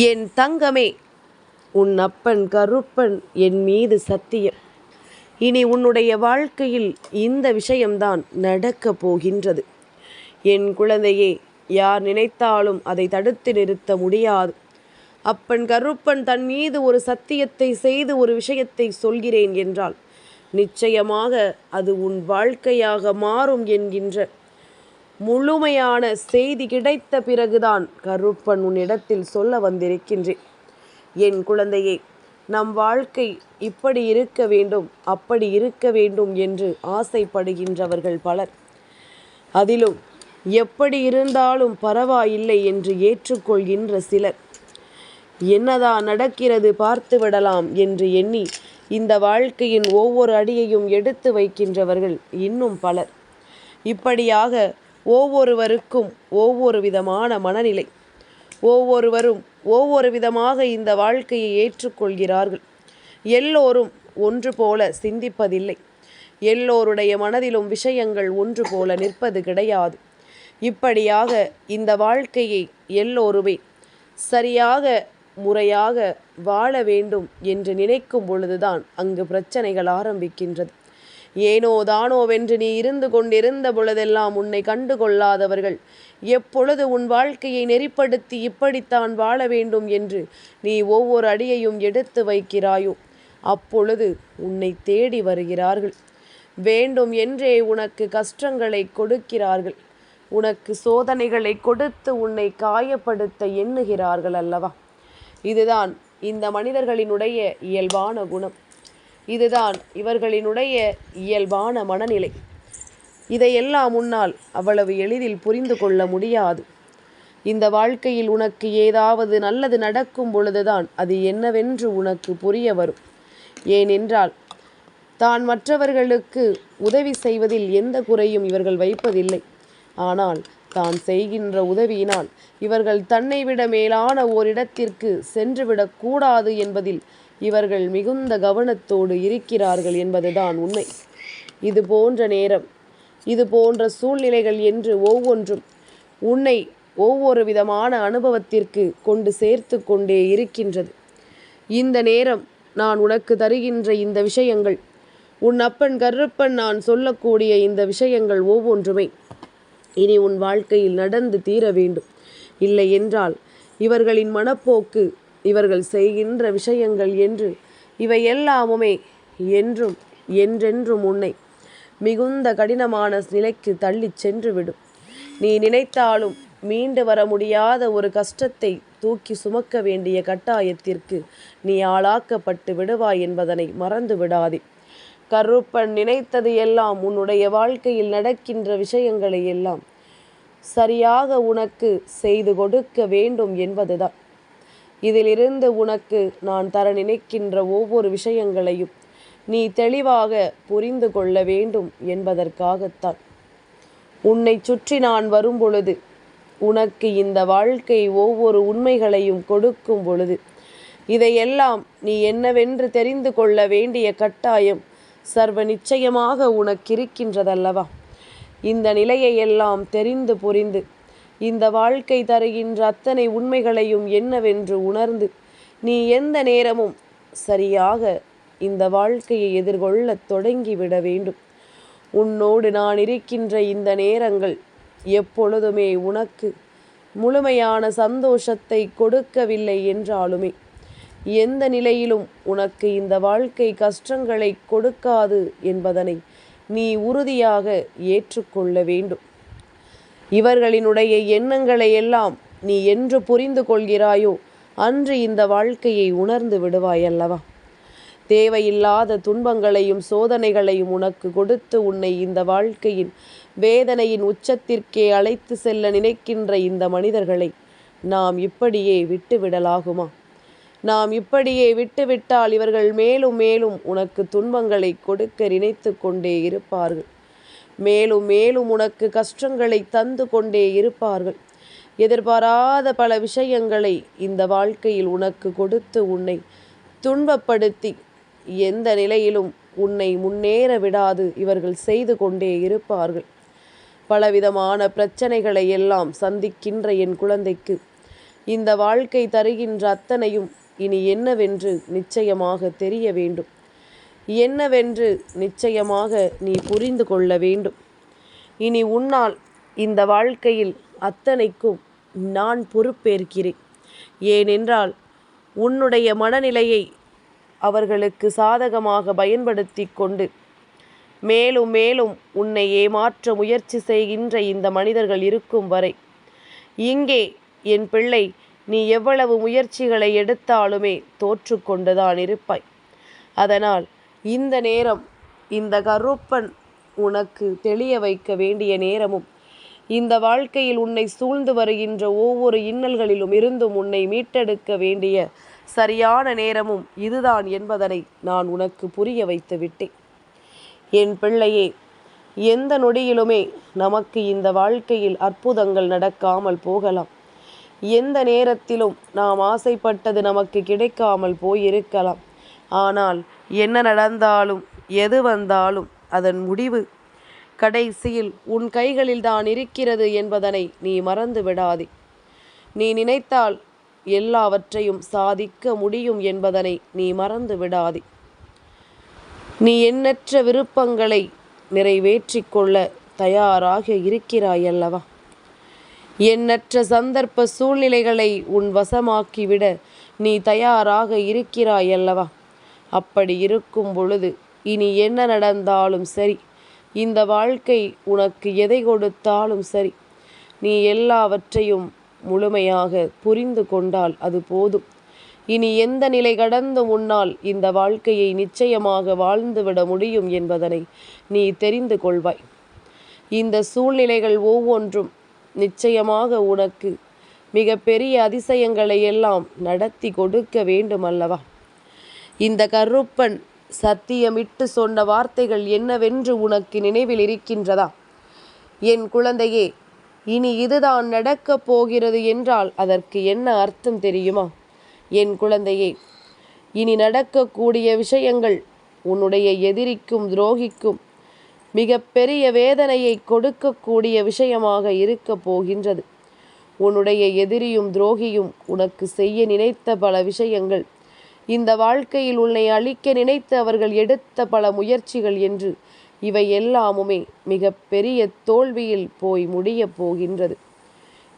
என் தங்கமே, உன் அப்பன் கருப்பன் என் மீது சத்தியம். இனி உன்னுடைய வாழ்க்கையில் இந்த விஷயம்தான் நடக்கப் போகின்றது. என் குழந்தையே, யார் நினைத்தாலும் அதை தடுத்து நிறுத்த முடியாது. அப்பன் கருப்பன் தன் மீது ஒரு சத்தியத்தை செய்து ஒரு விஷயத்தை சொல்கிறேன் என்றால் நிச்சயமாக அது உன் வாழ்க்கையாக மாறும் என்கின்ற முழுமையான செய்தி கிடைத்த பிறகுதான் கருப்பன் உன்னிடத்தில் சொல்ல வந்திருக்கின்றேன். என் குழந்தையே, நம் வாழ்க்கை இப்படி இருக்க வேண்டும், அப்படி இருக்க வேண்டும் என்று ஆசைப்படுகின்றவர்கள் பலர். அதிலும் எப்படி இருந்தாலும் பரவாயில்லை என்று ஏற்றுக்கொள்கின்ற சிலர், என்னதான் நடக்கிறது பார்த்து விடலாம் என்று எண்ணி இந்த வாழ்க்கையின் ஒவ்வொரு அடியையும் எடுத்து வைக்கின்றவர்கள் இன்னும் பலர். இப்படியாக ஒவ்வொருவருக்கும் ஒவ்வொரு விதமான மனநிலை, ஒவ்வொருவரும் ஒவ்வொரு விதமாக இந்த வாழ்க்கையை ஏற்றுக்கொள்கிறார்கள். எல்லோரும் ஒன்று போல சிந்திப்பதில்லை. எல்லோருடைய மனதிலும் விஷயங்கள் ஒன்று போல நிற்பது கிடையாது. இப்படியாக இந்த வாழ்க்கையை எல்லோருமே சரியாக முறையாக வாழ வேண்டும் என்று நினைக்கும் பொழுதுதான் அங்கு பிரச்சனைகள் ஆரம்பிக்கின்றது. ஏனோ தானோவென்று நீ இருந்து கொண்டிருந்த பொழுதெல்லாம் உன்னை கண்டுகொள்ளாதவர்கள் எப்பொழுது உன் வாழ்க்கையை நெறிப்படுத்தி இப்படித்தான் வாழ வேண்டும் என்று நீ ஒவ்வொரு அடியையும் எடுத்து வைக்கிறாயோ அப்பொழுது உன்னை தேடி வருகிறார்கள். வேண்டும் என்றே உனக்கு கஷ்டங்களை கொடுக்கிறார்கள். உனக்கு சோதனைகளை கொடுத்து உன்னை காயப்படுத்த எண்ணுகிறார்கள் அல்லவா? இதுதான் இந்த மனிதர்களினுடைய இயல்பான குணம். இதுதான் இவர்களினுடைய இயல்பான மனநிலை. இதையெல்லாம் உன்னால் அவ்வளவு எளிதில் புரிந்து கொள்ள முடியாது. இந்த வாழ்க்கையில் உனக்கு ஏதாவது நல்லது நடக்கும் பொழுதுதான் அது என்னவென்று உனக்கு புரிய வரும். ஏனென்றால் தான் மற்றவர்களுக்கு உதவி செய்வதில் எந்த குறையும் இவர்கள் வைப்பதில்லை. ஆனால் தான் செய்கின்ற உதவியினால் இவர்கள் தன்னை விட மேலான ஓரிடத்திற்கு சென்றுவிடக்கூடாது என்பதில் இவர்கள் மிகுந்த கவனத்தோடு இருக்கிறார்கள் என்பதுதான் உண்மை. இது போன்ற நேரம், இது போன்ற சூழ்நிலைகள் என்று ஒவ்வொன்றும் உன்னை ஒவ்வொரு விதமான அனுபவத்திற்கு கொண்டு சேர்த்து கொண்டே இருக்கின்றது. இந்த நேரம் நான் உனக்கு தருகின்ற இந்த விஷயங்கள், உன் அப்பன் கருப்பன் நான் சொல்லக்கூடிய இந்த விஷயங்கள் ஒவ்வொன்றுமே இனி உன் வாழ்க்கையில் நடந்து தீர வேண்டும். இல்லை என்றால் இவர்களின் மனப்போக்கு, இவர்கள் செய்கின்ற விஷயங்கள் என்று இவையெல்லாமுமே என்றும் என்றென்றும் உன்னை மிகுந்த கடினமான நிலைக்கு தள்ளி சென்றுவிடும். நீ நினைத்தாலும் மீண்டு வர முடியாத ஒரு கஷ்டத்தை தூக்கி சுமக்க வேண்டிய கட்டாயத்திற்கு நீ ஆளாக்கப்பட்டு விடுவாய் என்பதனை மறந்து விடாதே. கருப்பன் நினைத்தது எல்லாம் உன்னுடைய வாழ்க்கையில் நடக்கின்ற விஷயங்களை எல்லாம் சரியாக உனக்கு செய்து கொடுக்க வேண்டும் என்பதுதான். இதிலிருந்து உனக்கு நான் தர நினைக்கின்ற ஒவ்வொரு விஷயங்களையும் நீ தெளிவாக புரிந்து கொள்ள வேண்டும் என்பதற்காகத்தான். உன்னை சுற்றி நான் வரும் பொழுது, உனக்கு இந்த வாழ்க்கை ஒவ்வொரு உண்மைகளையும் கொடுக்கும் பொழுது, இதையெல்லாம் நீ என்னவென்று தெரிந்து கொள்ள வேண்டிய கட்டாயம் சர்வ நிச்சயமாக உனக்கிருக்கின்றதல்லவா? இந்த நிலையை எல்லாம் தெரிந்து புரிந்து இந்த வாழ்க்கை தருகின்ற அத்தனை உண்மைகளையும் என்னவென்று உணர்ந்து நீ எந்த நேரமும் சரியாக இந்த வாழ்க்கையை எதிர்கொள்ள தொடங்கிவிட வேண்டும். உன்னோடு நான் இருக்கின்ற இந்த நேரங்கள் எப்பொழுதுமே உனக்கு முழுமையான சந்தோஷத்தை கொடுக்கவில்லை என்றாலுமே எந்த நிலையிலும் உனக்கு இந்த வாழ்க்கை கஷ்டங்களை கொடுக்காது என்பதனை நீ உறுதியாக ஏற்றுக்கொள்ள வேண்டும். இவர்களினுடைய எண்ணங்களை எல்லாம் நீ என்று புரிந்து கொள்கிறாயோ அன்று இந்த வாழ்க்கையை உணர்ந்து விடுவாய் அல்லவா? தேவையில்லாத துன்பங்களையும் சோதனைகளையும் உனக்கு கொடுத்து உன்னை இந்த வாழ்க்கையின் வேதனையின் உச்சத்திற்கே அழைத்து செல்ல நினைக்கின்ற இந்த மனிதர்களை நாம் இப்படியே விட்டுவிடலாகுமா? நாம் இப்படியே விட்டுவிட்டால் இவர்கள் மேலும் மேலும் உனக்கு துன்பங்களை கொடுக்க நினைத்து கொண்டே இருப்பார்கள். மேலும் மேலும் உனக்கு கஷ்டங்களை தந்து கொண்டே இருப்பார்கள். எதிர்பாராத பல விஷயங்களை இந்த வாழ்க்கையில் உனக்கு கொடுத்து உன்னை துன்பப்படுத்தி எந்த நிலையிலும் உன்னை முன்னேற விடாது இவர்கள் செய்து கொண்டே இருப்பார்கள். பலவிதமான பிரச்சனைகளை எல்லாம் சந்திக்கின்ற என் குழந்தைக்கு இந்த வாழ்க்கை தருகின்ற அத்தனையும் இனி என்னவென்று நிச்சயமாக தெரிய வேண்டும். என்னவென்று நிச்சயமாக நீ புரிந்து கொள்ள வேண்டும். இனி உன்னால் இந்த வாழ்க்கையில் அத்தனைக்கும் நான் பொறுப்பேற்கிறேன். ஏனென்றால் உன்னுடைய மனநிலையை அவர்களுக்கு சாதகமாக பயன்படுத்தி கொண்டு மேலும் மேலும் உன்னை ஏமாற்ற முயற்சி செய்கின்ற இந்த மனிதர்கள் இருக்கும் வரை இங்கே என் பிள்ளை நீ எவ்வளவு முயற்சிகளை எடுத்தாலுமே தோற்று கொண்டுதான் இருப்பாய். அதனால் இந்த நேரம் இந்த கருப்பன் உனக்கு தெளிய வைக்க வேண்டிய நேரமும் இந்த வாழ்க்கையில் உன்னை சூழ்ந்து வருகின்ற ஒவ்வொரு இன்னல்களிலும் இருந்தும் உன்னை மீட்டெடுக்க வேண்டிய சரியான நேரமும் இதுதான் என்பதனை நான் உனக்கு புரிய வைத்து விட்டேன். என் பிள்ளையே, எந்த நொடியிலுமே நமக்கு இந்த வாழ்க்கையில் அற்புதங்கள் நடக்காமல் போகலாம். எந்த நேரத்திலும் நாம் ஆசைப்பட்டது நமக்கு கிடைக்காமல் போயிருக்கலாம். ஆனால் என்ன நடந்தாலும் எது வந்தாலும் அதன் முடிவு கடைசியில் உன் கைகளில் தான் இருக்கிறது என்பதனை நீ மறந்து விடாதே. நீ நினைத்தால் எல்லாவற்றையும் சாதிக்க முடியும் என்பதனை நீ மறந்து விடாதே. நீ எண்ணற்ற விருப்பங்களை நிறைவேற்றிக் கொள்ள தயாராக இருக்கிறாயல்லவா? எண்ணற்ற சந்தர்ப்ப சூழ்நிலைகளை உன் வசமாக்கிவிட நீ தயாராக இருக்கிறாயல்லவா? அப்படி இருக்கும் பொழுது இனி என்ன நடந்தாலும் சரி, இந்த வாழ்க்கை உனக்கு எதை கொடுத்தாலும் சரி, நீ எல்லாவற்றையும் முழுமையாக புரிந்து கொண்டால் அது போதும். இனி எந்த நிலை கடந்து உன்னால் இந்த வாழ்க்கையை நிச்சயமாக வாழ்ந்துவிட முடியும் என்பதனை நீ தெரிந்து கொள்வாய். இந்த சூழ்நிலைகள் ஒவ்வொன்றும் நிச்சயமாக உனக்கு மிக பெரிய அதிசயங்களை எல்லாம் நடத்தி கொடுக்க வேண்டும் அல்லவா? இந்த கருப்பன் சத்தியமிட்டு சொன்ன வார்த்தைகள் என்னவென்று உனக்கு நினைவில் இருக்கின்றதா? என் குழந்தையே, இனி இதுதான் நடக்கப் போகிறது என்றால் அதற்கு என்ன அர்த்தம் தெரியுமா? என் குழந்தையே, இனி நடக்கக்கூடிய விஷயங்கள் உன்னுடைய எதிரிக்கும் துரோகிக்கும் மிக பெரிய வேதனையை கொடுக்கக்கூடிய விஷயமாக இருக்கப் போகின்றது. உன்னுடைய எதிரியும் துரோகியும் உனக்கு செய்ய நினைத்த பல விஷயங்கள், இந்த வாழ்க்கையில் உன்னை அழிக்க நினைத்து அவர்கள் எடுத்த பல முயற்சிகள் என்று இவை எல்லாமுமே மிக பெரிய தோல்வியில் போய் முடியப் போகின்றது.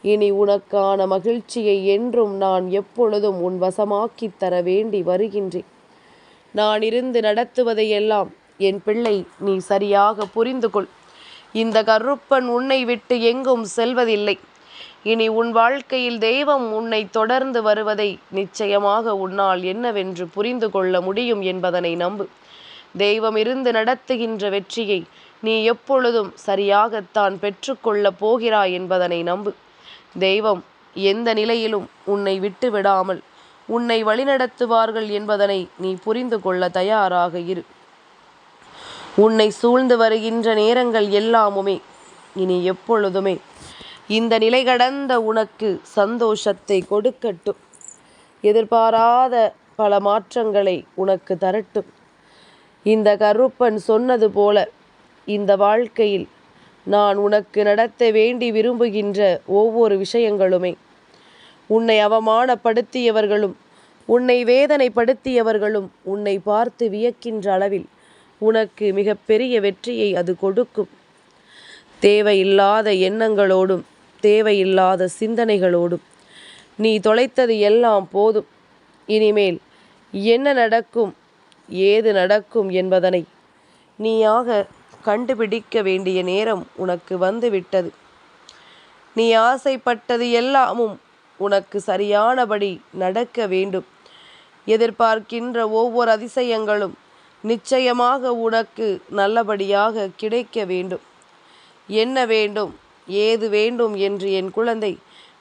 இனி உனக்கான மகிழ்ச்சியை என்றும் நான் எப்பொழுதும் உன் வசமாக்கி தர வேண்டி வருகின்றேன். நான் இருந்து நடத்துவதையெல்லாம் என் பிள்ளை நீ சரியாக புரிந்து கொள். இந்த கருப்பன் உன்னை விட்டு எங்கும் செல்வதில்லை. இனி உன் வாழ்க்கையில் தெய்வம் உன்னை தொடர்ந்து வருவதை நிச்சயமாக உன்னால் என்னவென்று புரிந்து கொள்ள முடியும் என்பதனை நம்பு. தெய்வம் இருந்து நடத்துகின்ற வெற்றியை நீ எப்பொழுதும் சரியாகத்தான் பெற்றுக்கொள்ளப் போகிறாய் என்பதனை நம்பு. தெய்வம் எந்த நிலையிலும் உன்னை விட்டு விடாமல் உன்னை வழிநடத்துவார்கள் என்பதனை நீ புரிந்து கொள்ள தயாராக இரு. உன்னை சூழ்ந்து வருகின்ற நேரங்கள் எல்லாமுமே இனி எப்பொழுதுமே இந்த நிலை கடந்த உனக்கு சந்தோஷத்தை கொடுக்கட்டும். எதிர்பாராத பல மாற்றங்களை உனக்கு தரட்டும். இந்த கருப்பன் சொன்னது போல இந்த வாழ்க்கையில் நான் உனக்கு நடத்த வேண்டி விரும்புகின்ற ஒவ்வொரு விஷயங்களுமே உன்னை அவமானப்படுத்தியவர்களும் உன்னை வேதனைப்படுத்தியவர்களும் உன்னை பார்த்து வியக்கின்ற அளவில் உனக்கு மிகப்பெரிய வெற்றியை அது கொடுக்கும். தேவையில்லாத எண்ணங்களோடும் தேவையில்லாத சிந்தனைகளோடும் நீ தொலைத்தது எல்லாம் போதும். இனிமேல் என்ன நடக்கும் ஏது நடக்கும் என்பதனை நீயாக கண்டுபிடிக்க வேண்டிய நேரம் உனக்கு வந்துவிட்டது. நீ ஆசைப்பட்டது எல்லாமும் உனக்கு சரியானபடி நடக்க வேண்டும். எதிர்பார்க்கின்ற ஒவ்வொரு அதிசயங்களும் நிச்சயமாக உனக்கு நல்லபடியாக கிடைக்க வேண்டும். என்ன வேண்டும் ஏது வேண்டும் என்று என் குழந்தை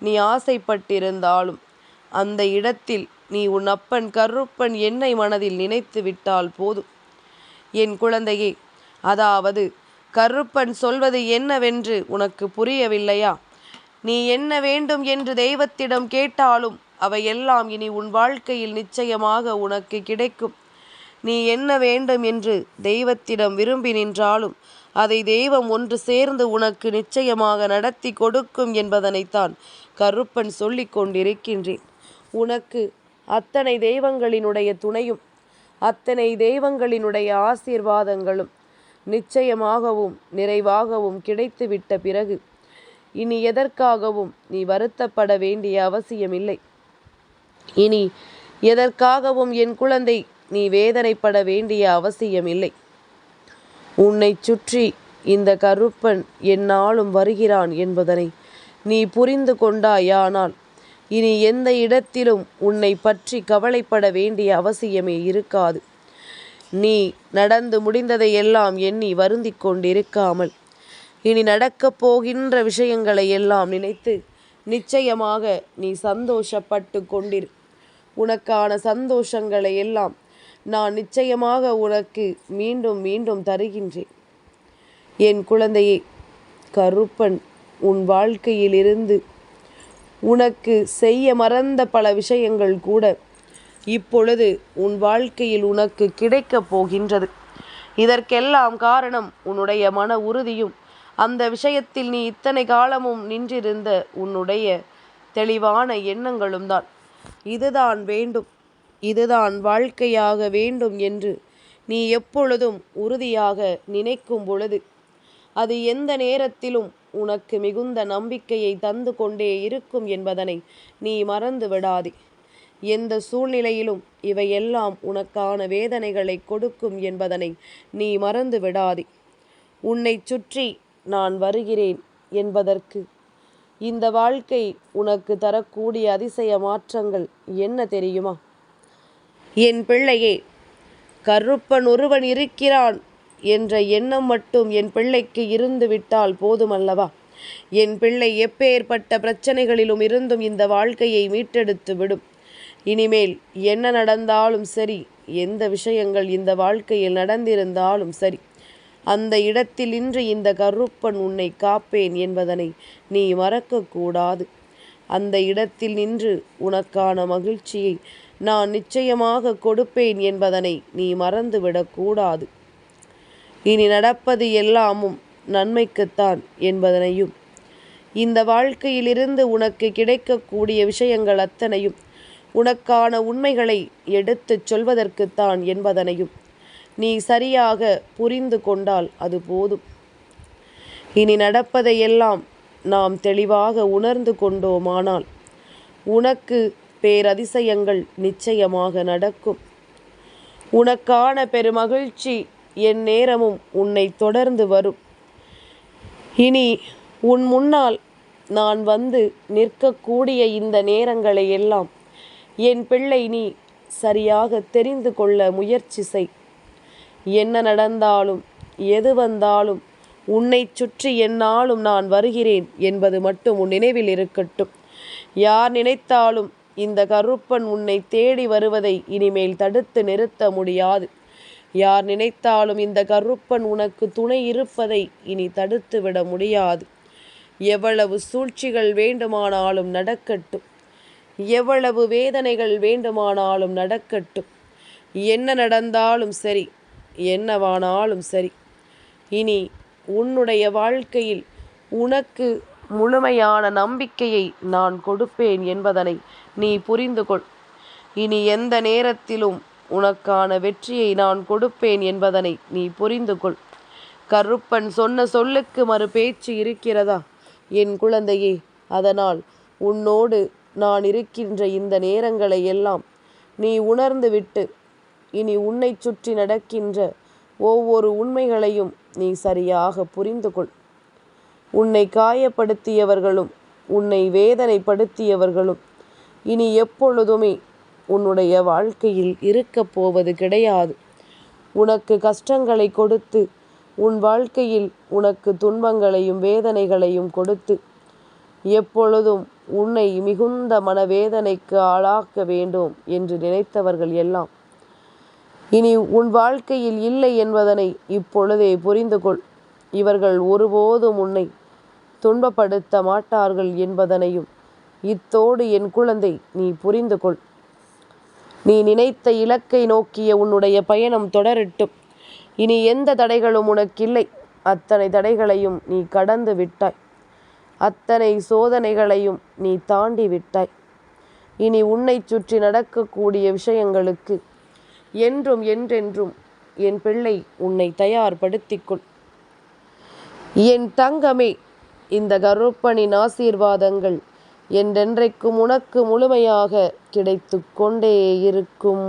நீ ஆசைப்பட்டிருந்தாலும் அந்த இடத்தில் நீ உன் அப்பன் கருப்பன் என்னை மனதில் நினைத்து விட்டால் போதும். என் குழந்தையே, அதாவது கருப்பன் சொல்வது என்னவென்று உனக்கு புரியவில்லையா? நீ என்ன வேண்டும் என்று தெய்வத்திடம் கேட்டாலும் அவையெல்லாம் இனி உன் வாழ்க்கையில் நிச்சயமாக உனக்கு கிடைக்கும். நீ என்ன வேண்டும் என்று தெய்வத்திடம் விரும்பி நின்றாலும் அதை தெய்வம் ஒன்று சேர்ந்து உனக்கு நிச்சயமாக நடத்தி கொடுக்கும் என்பதனைத்தான் கருப்பன் சொல்லிக் கொண்டிருக்கின்றேன். உனக்கு அத்தனை தெய்வங்களினுடைய துணையும் அத்தனை தெய்வங்களினுடைய ஆசீர்வாதங்களும் நிச்சயமாகவும் நிறைவாகவும் கிடைத்துவிட்ட பிறகு இனி எதற்காகவும் நீ வருத்தப்பட வேண்டிய அவசியமில்லை. இனி எதற்காகவும் என் குழந்தை நீ வேதனைப்பட வேண்டிய அவசியமில்லை. உன்னை சுற்றி இந்த கருப்பன் எந்நாளும் வருகிறான் என்பதனை நீ புரிந்து கொண்டாயானால் இனி எந்த இடத்திலும் உன்னை பற்றி கவலைப்பட வேண்டிய அவசியமே இருக்காது. நீ நடந்து முடிந்ததை எல்லாம் எண்ணி வருந்திக் கொண்டிருக்காமல் இனி நடக்கப் போகின்ற விஷயங்களை எல்லாம் நினைத்து நிச்சயமாக நீ சந்தோஷப்பட்டு கொண்டிரு. உனக்கான சந்தோஷங்களை எல்லாம் நான் நிச்சயமாக உனக்கு மீண்டும் மீண்டும் தருகின்றேன். என் குழந்தையே, கருப்பன் உன் வாழ்க்கையிலிருந்து உனக்கு செய்ய மறந்த பல விஷயங்கள் கூட இப்பொழுது உன் வாழ்க்கையில் உனக்கு கிடைக்கப் போகின்றது. இதற்கெல்லாம் காரணம் உன்னுடைய மன உறுதியும் அந்த விஷயத்தில் நீ இத்தனை காலமும் நின்றிருந்த உன்னுடைய தெளிவான எண்ணங்களும் தான். இதுதான் வேண்டும், இதுதான் வாழ்க்கையாக வேண்டும் என்று நீ எப்பொழுதும் உறுதியாக நினைக்கும் பொழுது அது எந்த நேரத்திலும் உனக்கு மிகுந்த நம்பிக்கையை தந்து கொண்டே இருக்கும் என்பதனை நீ மறந்து விடாதே. எந்த சூழ்நிலையிலும் இவையெல்லாம் உனக்கான வேதனைகளை கொடுக்கும் என்பதனை நீ மறந்து விடாதே. உன்னை சுற்றி நான் வருகிறேன் என்பதற்கு இந்த வாழ்க்கை உனக்கு தரக்கூடிய அதிசய மாற்றங்கள் என்ன தெரியுமா? என் பிள்ளையே, கருப்பன் ஒருவன் இருக்கிறான் என்ற எண்ணம் மட்டும் என் பிள்ளைக்கு இருந்து விட்டால் போதுமல்லவா? என் பிள்ளை எப்பேற்பட்ட பிரச்சனைகளிலும் இருந்தும் இந்த வாழ்க்கையை மீட்டெடுத்து விடும். இனிமேல் என்ன நடந்தாலும் சரி, எந்த விஷயங்கள் இந்த வாழ்க்கையில் நடந்திருந்தாலும் சரி, அந்த இடத்தில் இன்று இந்த கருப்பன் உன்னை காப்பேன் என்பதனை நீ மறக்கக்கூடாது. அந்த இடத்தில் நின்று உனக்கான மகிழ்ச்சியை நான் நிச்சயமாக கொடுப்பேன் என்பதனை நீ மறந்துவிடக்கூடாது. இனி நடப்பது எல்லாமும் நன்மைக்குத்தான் என்பதனையும், இந்த வாழ்க்கையிலிருந்து உனக்கு கிடைக்கக்கூடிய விஷயங்கள் அத்தனையும் உனக்கான உண்மைகளை எடுத்துச் சொல்வதற்குத்தான் என்பதனையும் நீ சரியாக புரிந்து கொண்டால் அது போதும். இனி நடப்பதையெல்லாம் நாம் தெளிவாக உணர்ந்து கொண்டோமானால் உனக்கு பேரதிசயங்கள் நிச்சயமாக நடக்கும். உனக்கான பெருமகிழ்ச்சி என் நேரமும் உன்னை தொடர்ந்து வரும். இனி உன் முன்னால் நான் வந்து நிற்கக்கூடிய இந்த நேரங்களை எல்லாம் என் பிள்ளை நீ சரியாக தெரிந்து கொள்ள முயற்சி செய். என்ன நடந்தாலும் எது வந்தாலும் உன்னை சுற்றி எந்நாளும் நான் வருகிறேன் என்பது மட்டும் உன் நினைவில் இருக்கட்டும். யார் நினைத்தாலும் இந்த கருப்பன் உன்னை தேடி வருவதை இனிமேல் தடுத்து நிறுத்த முடியாது. யார் நினைத்தாலும் இந்த கருப்பன் உனக்கு துணை இருப்பதை இனி தடுத்து விட முடியாது. எவ்வளவு சூழ்ச்சிகள் வேண்டுமானாலும் நடக்கட்டும், எவ்வளவு வேதனைகள் வேண்டுமானாலும் நடக்கட்டும், என்ன நடந்தாலும் சரி, என்னவானாலும் சரி, இனி உன்னுடைய வாழ்க்கையில் உனக்கு முழுமையான நம்பிக்கையை நான் கொடுப்பேன் என்பதனை நீ புரிந்து கொள். இனி எந்த நேரத்திலும் உனக்கான வெற்றியை நான் கொடுப்பேன் என்பதனை நீ புரிந்து கொள். கருப்பன் சொன்ன சொல்லுக்கு மறு பேச்சு இருக்கிறதா என் குழந்தையே? அதனால் உன்னோடு நான் இருக்கின்ற இந்த நேரங்களை எல்லாம் நீ உணர்ந்து விட்டு இனி உன்னை சுற்றி நடக்கின்ற ஒவ்வொரு உண்மைகளையும் நீ சரியாக புரிந்து கொள். உன்னை காயப்படுத்தியவர்களும் உன்னை வேதனைப்படுத்தியவர்களும் இனி எப்பொழுதுமே உன்னுடைய வாழ்க்கையில் இருக்கப் போவது கிடையாது. உனக்கு கஷ்டங்களை கொடுத்து உன் வாழ்க்கையில் உனக்கு துன்பங்களையும் வேதனைகளையும் கொடுத்து எப்பொழுதும் உன்னை மிகுந்த மனவேதனைக்கு ஆளாக்க வேண்டும் என்று நினைத்தவர்கள் எல்லாம் இனி உன் வாழ்க்கையில் இல்லை என்பதனை இப்பொழுதே புரிந்து கொள். இவர்கள் ஒருபோதும் உன்னை துன்பப்படுத்த மாட்டார்கள் என்பதனையும் இத்தோடு என் குழந்தை நீ புரிந்து கொள். நீ நினைத்த இலக்கை நோக்கிய உன்னுடைய பயணம் தொடரட்டும். இனி எந்த தடைகளும் உனக்கில்லை. அத்தனை தடைகளையும் நீ கடந்து விட்டாய். அத்தனை சோதனைகளையும் நீ தாண்டி விட்டாய். இனி உன்னை சுற்றி நடக்கக்கூடிய விஷயங்களுக்கு என்றும் என்றென்றும் என் பிள்ளை உன்னை தயார்படுத்திக்கொள். என் தங்கமே, இந்த கருப்பனின் ஆசீர்வாதங்கள் என்றென்றைக்கும் உனக்கு முழுமையாக கிடைத்து கொண்டே இருக்கும்.